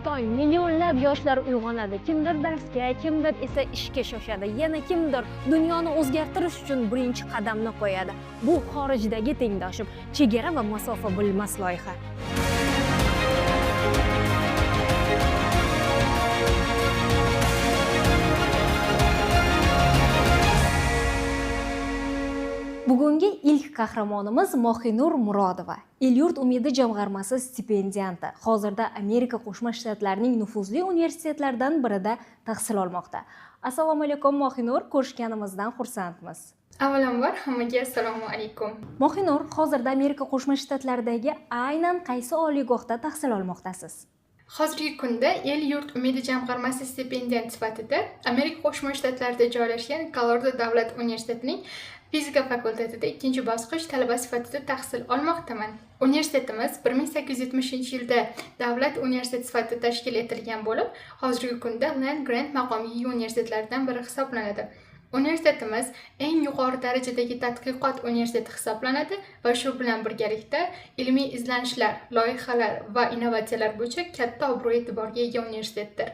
tong millionlab yoshlar uyg'onadi. Kimdir darsga, kimdir esa ishga shoshadi. Yana kimdir dunyoni o'zgartirish uchun birinchi qadamni qo'yadi. Bu xorijdagi tengdoshim, chegara va masofa bilmas loyiha. Bugungi ilk qahramonimiz Mohinur Murodova. El-yurt umidi jamg'armasi stipendianti. Hozirda Amerika Qo'shma Shtatlarining nufuzli universitetlaridan birida tahsil olmoqda. Assalomu alaykum Mohinur, ko'rishganimizdan xursandmiz. Avvalambor hammaga assalomu alaykum. Mohinur, hozirda Amerika Qo'shma Shtatlaridagi aynan qaysi oliygohda tahsil olmoqdasiz? Hozirgi kunda El-yurt umidi jamg'armasi stipendiant sifatida Amerika Qo'shma Shtatlarida joylashgan Colorado davlat universitetining fizika fakultetida ikkinchi bosqich talaba sifatida tahsil olmoqdaman. Universitetimiz 1870-yilda davlat universiteti sifatida tashkil etilgan bo'lib, hozirgi kunda land grant maqomli universitetlardan biri hisoblanadi. Universitetimiz eng yuqori darajadagi tadqiqot universiteti hisoblanadi va shu bilan birgalikda ilmiy izlanishlar, loyihalar va innovatsiyalar bo'yicha katta obro'-e'tiborga ega universitetdir.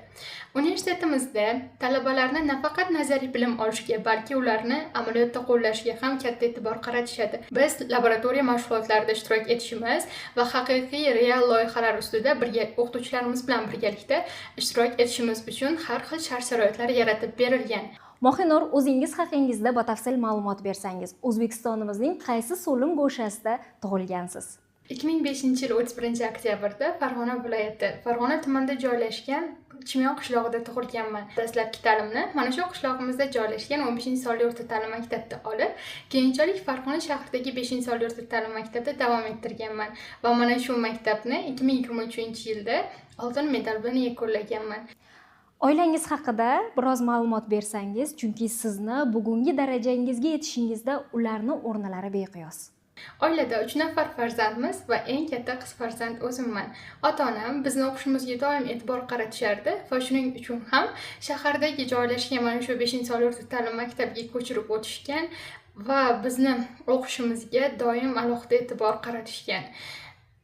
Universitetimizda talabalarni nafaqat nazariy bilim olishga, balki ularni amaliyotda qo'llashga ham katta e'tibor qaratishadi. Biz laboratoriya mashg'ulotlarida ishtirok etishimiz va haqiqiy real loyihalar ustida o'qituvchilarimiz bilan birgalikda ishtirok etishimiz uchun har xil shart-sharoitlar yaratib berilgan. Mohinur, o'zingiz haqingizda batafsil ma'lumot bersangiz, O'zbekistonimizning qaysi so'lim go'shasida tug'ilgansiz? 2005-yil 31-oktyabrda Farg'ona viloyati, Farg'ona tumanida joylashgan Chimyon qishlog'ida tug'ilganman. Dastlabki ta'limni mana shu qishlog'imizda joylashgan 15-sonli o'rta ta'lim maktabida olib, keyinchalik Farg'ona shahridagi 5-sonli o'rta ta'lim maktabida davom ettirganman va mana shu maktabni 2023-yilda oltin medal bilan yakunlaganman. Oilangiz haqida biroz ma'lumot bersangiz, chunki sizni bugungi darajangizga yetishingizda ularning o'rnalari beqiyos. Oilada 3 nafar farzandmiz va eng katta qiz farzand o'zimman. Ota-onam bizni o'qishimizga doim e'tibor qaratishardi va shuning uchun ham shahardagi joylashgan mana shu 5-sonli o'rta ta'lim maktabiga ko'chirib o'tishgan va bizni o'qishimizga doim alohida e'tibor qaratishgan.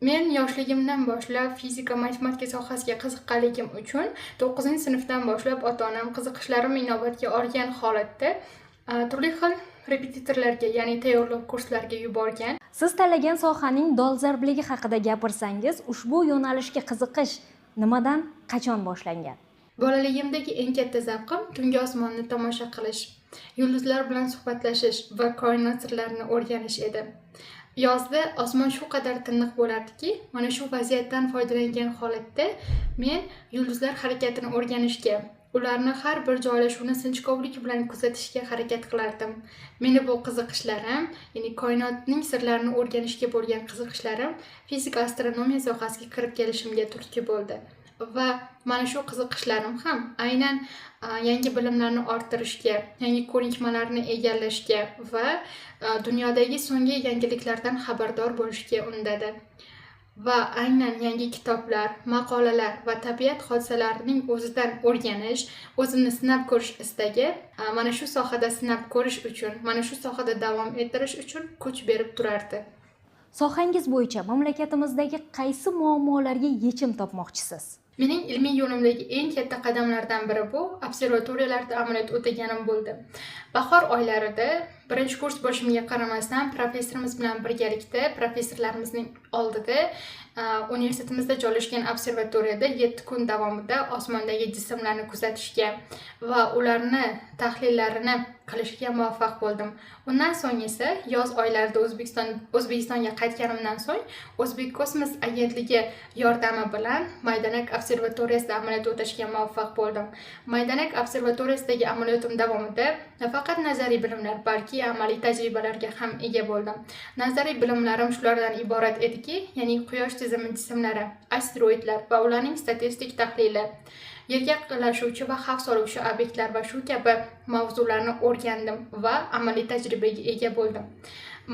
Men yoshligimdan boshlab fizika, matematika sohasiga qiziqqanligim uchun 9-sinfdan boshlab ota-onam qiziqishlarimni inobatga olgan holatda turli xil repetitorlarga, ya'ni tayyorlov kurslariga yuborgan. Siz tanlagan sohaning dolzarbligi haqida gapirsangiz, ushbu yo'nalishga qiziqish nimadan, qachon boshlangan? Bolaligimdagi eng katta zavqim tungi osmonni tomosha qilish, yulduzlar bilan suhbatlashish va koinot sirlarini o'rganish edi. Yozda osmon shu qadar tiniq bo'lardiki, mana shu vaziyatdan foydalangan holatda men yulduzlar harakatini o'rganishga, ularni har bir joylashuvini sinchkovlik bilan kuzatishga harakat qilardim. Meni bu qiziqishlarim, ya'ni koinotning sirlarini o'rganishga bo'lgan qiziqishlarim fizika, astronomiya sohasiga kirib kelishimga turtki bo'ldi. Va mana shu qiziqishlarim ham aynan yangi bilimlarni orttirishga, yangi ko'nikmalarni egallashga va dunyodagi so'nggi yangiliklardan xabardor bo'lishga undadi. Va aynan yangi kitoblar, maqolalar va tabiat hodisalarining o'zidan o'rganish, o'zimni sinab ko'rish istagi mana shu sohada sinab ko'rish uchun, mana shu sohada davom ettirish uchun kuch berib turardi. Sohangiz bo'yicha mamlakatimizdagi qaysi muammolarga yechim topmoqchisiz? Mening ilmiy yo'limdagi eng katta qadamlardan biri bu observatoriyalarda amaliyot o'taganim bo'ldi. Bahor oylarida birinchi kurs bo'lishimga qaramasdan professorimiz bilan birgalikda professorlarimizning oldida universitetimizda joylashgan observatoriyada 7 kun davomida osmondagi jismlarni kuzatishga va ularni tahlillarini qilishga muvaffaq bo'ldim. Undan so'ng esa yoz oylarida O'zbekistonga qaytganimdan so'ng O'zbek kosmos agentligi yordami bilan Maydanak observatoriyasida amaliyot o'tashga muvaffaq bo'ldim. Maydanak observatoriyasidagi amaliyotim davomida nafaqat nazariy bilimlar, balki amaliy tajribalarga ham ega bo'ldim. Nazariy bilimlarim shulardan iborat ediki, ya'ni quyosh tizimi jismlari, asteroidlar va ularning statistik tahlili, yerga yaqinlashuvchi va xavf soluvchi obyektlar va shu kabi mavzularni o'rgandim va amaliy tajribaga ega bo'ldim.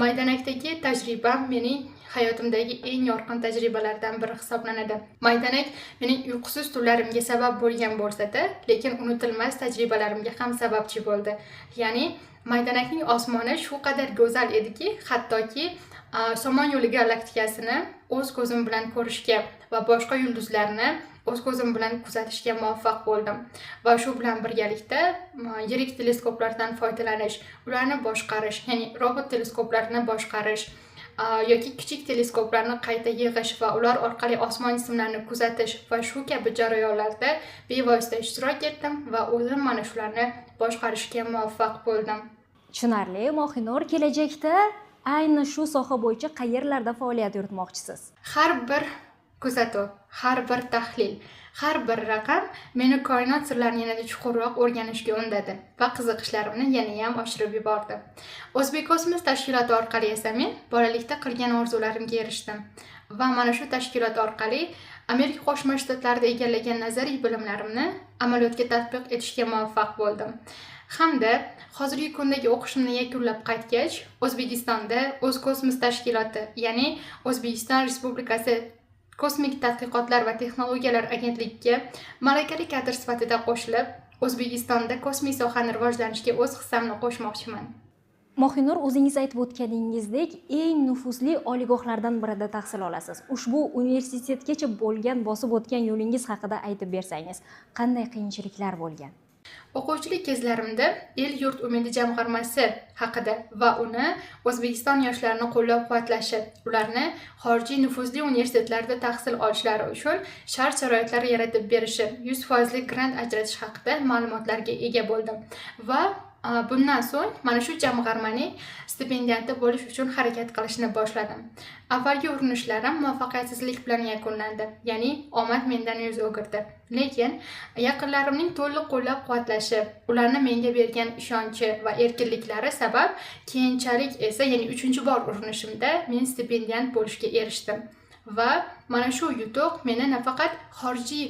Maydanakdagi tajribam mening hayotimdagi eng yorqin tajribalardan biri hisoblanadi. Maydanak mening uyqusiz tunlarimga sabab bo'lgan bo'lsa-da, lekin unutilmas tajribalarimga ham sababchi bo'ldi. Ya'ni Maydanakning osmoni shu qadar go'zal ediki, hattoki Somon yo'li galaktikasini o'z ko'zim bilan ko'rishga va boshqa yulduzlarni o'z ko'zim bilan kuzatishga muvaffaq bo'ldim va shu bilan birgalikda yirik teleskoplardan foydalanish, ularni boshqarish, ya'ni robot teleskoplarini boshqarish yoki kichik teleskoplarni qayta yig'ish va ular orqali osmon jismlarini kuzatish va shu kabi jarayonlarda bevosita ishtirok etdim va o'zim mana shularni boshqarishga muvaffaq bo'ldim. Tushunarli. Mohinur, kelajakda ayni shu soha bo'yicha qayerlarda faoliyat yuritmoqchisiz? Har bir kuzatuv, har bir tahlil, har bir raqam meni koinot sirlarini yanada chuqurroq o'rganishga undadi va qiziqishlarimni yanayam oshirib yubordi. O'zbekkosmos tashkiloti orqali esa men bolalikda qilgan orzularimga erishdim va mana shu tashkilot orqali Amerika Qo'shma Shtatlarida egallagan nazariy bilimlarimni amaliyotga tatbiq etishga muvaffaq bo'ldim. Hamda hozirgi kundagi o'qishimni yakunlab qaytgach, O'zbekistonda O'zkosmos tashkiloti, ya'ni O'zbekiston Respublikasi Kosmik tadqiqotlar va texnologiyalar agentligiga malakali kadr sifatida qo'shilib, O'zbekistonda kosmik sohani rivojlanishiga o'z hissamni qo'shmoqchiman. Mohinur, o'zingiz aytib o'tganingizdek, eng nufuzli oliygohlardan birida tahsil olasiz. Ushbu universitetgacha bo'lgan bosib o'tgan yo'lingiz haqida aytib bersangiz, qanday qiyinchiliklar bo'lgan? O'quvchilik kezlarimda El-Yurt umidi jamg'armasi haqida va uni O'zbekiston yoshlarini qo'llab-quvvatlashi, ularni xorijiy nufuzli universitetlarda tahsil olishlari uchun shart-sharoitlar yaratib berishi, 100% grant ajratish haqida ma'lumotlarga ega bo'ldim va bundan so'ng mana shu jamg'armaning stipendiati bo'lish uchun harakat qilishni boshladim. Avvalgi urinishlarim muvaffaqiyatsizlik bilan yakunlandi, ya'ni omad mendan yuz o'girdi. Lekin yaqinlarimning to'liq qo'llab-quvvatlashi, ularni menga bergan ishonchi va erkinliklari sabab keyinchalik esa, ya'ni 3-bor urinishimda men stipendiyant bo'lishga erishdim. Va mana shu yutuq meni nafaqat xorijiy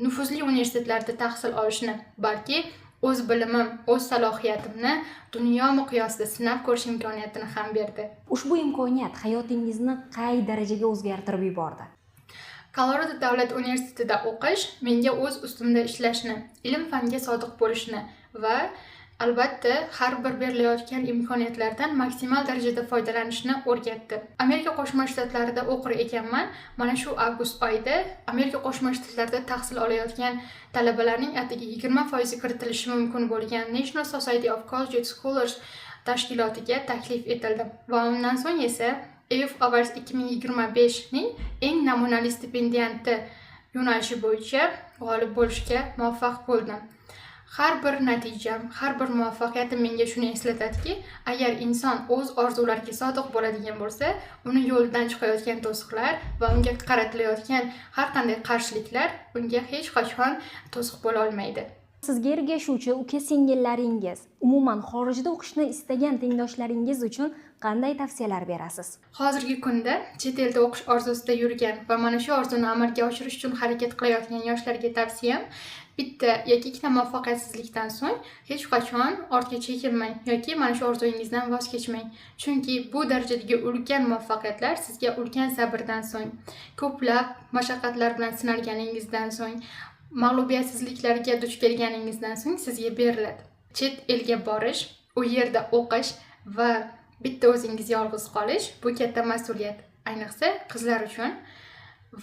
nufuzli universitetlarda tahsil olishni, balki o'z bilimim, o'z salohiyatimni dunyo miqyosida sinab ko'rish imkoniyatini ham berdi. Ushbu imkoniyat hayotingizni qay darajaga o'zgartirib yubordi? Kolorado davlat universitetida o'qish menga o'z ustimda ishlashni, ilm-fanga sodiq bo'lishni va albatta har bir berilayotgan imkoniyatlardan maksimal darajada foydalanishni o'rgatdi. Amerika Qo'shma Shtatlarida o'qir ekanman. Mana shu avgust oyida Amerika Qo'shma Shtatlarida tahsil olayotgan talabalarning atigi 20% kiritilishi mumkin bo'lgan National Society of Collegiate Scholars tashkilotiga taklif etildi va undan so'ng esa AF Awards 2025 ning eng namunali stipendianti yo'nalishi bo'yicha g'olib bo'lishga muvaffaq bo'ldim. Har bir natijam, har bir muvaffaqiyatim menga shuni eslatadiki, agar inson o'z orzulariga sodiq bo'ladigan bo'lsa, uni yo'ldan chiqayotgan to'siqlar va unga qaratilayotgan har qanday qarshiliklar unga hech qachon to'siq bo'la olmaydi. Sizga ergashuvchi uka-singillaringiz, umuman xorijda o'qishni istagan tengdoshlaringiz uchun qanday tavsiyalar berasiz? Hozirgi kunda chet elda o'qish orzusida yurgan va mana shu orzuni amalga oshirish uchun harakat qilayotgan yoshlarga tavsiyam, bitta yoki ikkita muvaffaqiyatsizlikdan so'ng hech qachon ortga chekinmang yoki mana shu orzuyingizdan voz kechmang. Chunki bu darajadagi ulkan muvaffaqiyatlar sizga ulkan sabrdan so'ng, ko'plab mashaqqatlar bilan sinalganingizdan so'ng, mag'lubiyatsizliklarga duch kelganingizdan so'ng sizga beriladi. Chet elga borish, u yerda o'qish va bitta o'zingiz yolg'iz qolish bu katta mas'uliyat, ayniqsa qizlar uchun.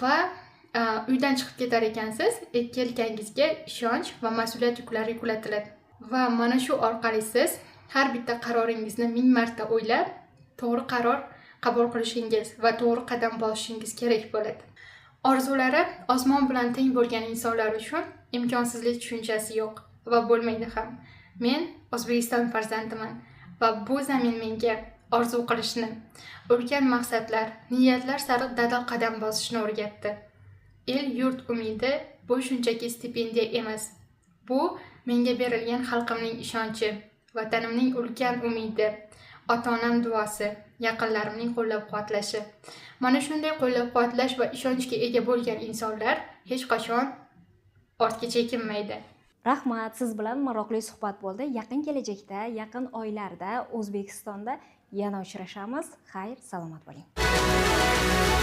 Va uydan chiqib ketar ekansiz, yelkangizga ishonch va mas'uliyat yuklari yuklatiladi. Va mana shu orqali siz har bitta qaroringizni 1000 marta o'ylab, to'g'ri qaror qabul qilishingiz va to'g'ri qadam bosishingiz kerak bo'ladi. Orzulari osmon bilan teng bo'lgan insonlar uchun imkonsizlik tushunchasi yo'q va bo'lmaydi ham. Men O'zbekiston farzandiman va bu zamin menga orzu qilishni, ulkan maqsadlar, niyatlar sari dadil qadam bosishni o'rgatdi. El-Yurt umidi bu shunchaki stipendiya emas. Bu menga berilgan xalqimning ishonchi, vatanimning ulkan umidi, ota-onam duosi, yaqinlarimning qo'llab-quvvatlashi. Mana shunday qo'llab-quvvatlash va ishonchga ega bo'lgan insonlar hech qachon ortga chekinmaydi. Rahmat, siz bilan maroqli suhbat bo'ldi. Yaqin kelajakda, yaqin oylarda O'zbekistonda yana uchrashamiz. Xayr, salomat bo'ling.